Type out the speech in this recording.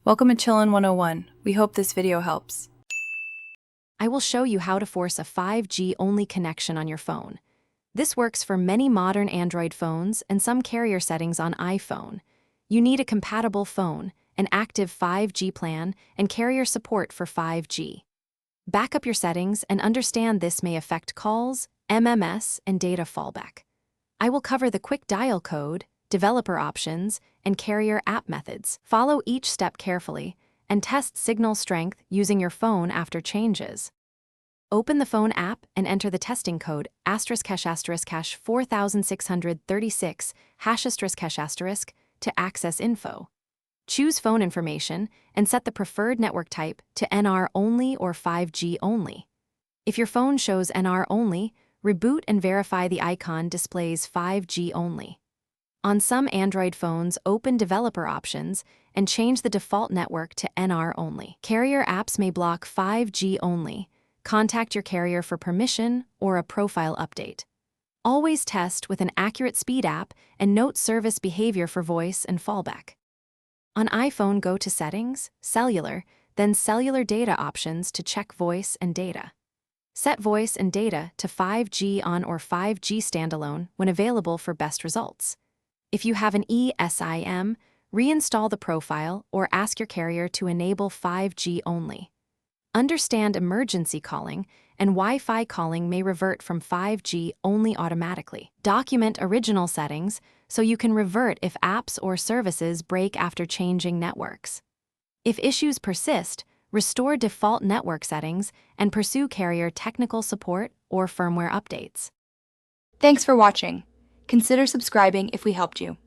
Welcome to Chillin' 101. We hope this video helps. I will show you how to force a 5G-only connection on your phone. This works for many modern Android phones and some carrier settings on iPhone. You need a compatible phone, an active 5G plan, and carrier support for 5G. Back up your settings and understand this may affect calls, MMS, and data fallback. I will cover the quick dial code, developer options, and carrier app methods. Follow each step carefully and test signal strength using your phone after changes. Open the phone app and enter the testing code *4636 #* to access info. Choose phone information and set the preferred network type to NR only or 5G only. If your phone shows NR only, reboot and verify the icon displays 5G only. On some Android phones, open developer options and change the default network to NR only. Carrier apps may block 5G only. Contact your carrier for permission or a profile update. Always test with an accurate speed app and note service behavior for voice and fallback. On iPhone, go to Settings, Cellular, then Cellular Data Options to check voice and data. Set voice and data to 5G on or 5G standalone when available for best results. If you have an eSIM, reinstall the profile or ask your carrier to enable 5G only. Understand emergency calling and Wi-Fi calling may revert from 5G only automatically. Document original settings so you can revert if apps or services break after changing networks. If issues persist, restore default network settings and pursue carrier technical support or firmware updates. Thanks for watching. Consider subscribing if we helped you.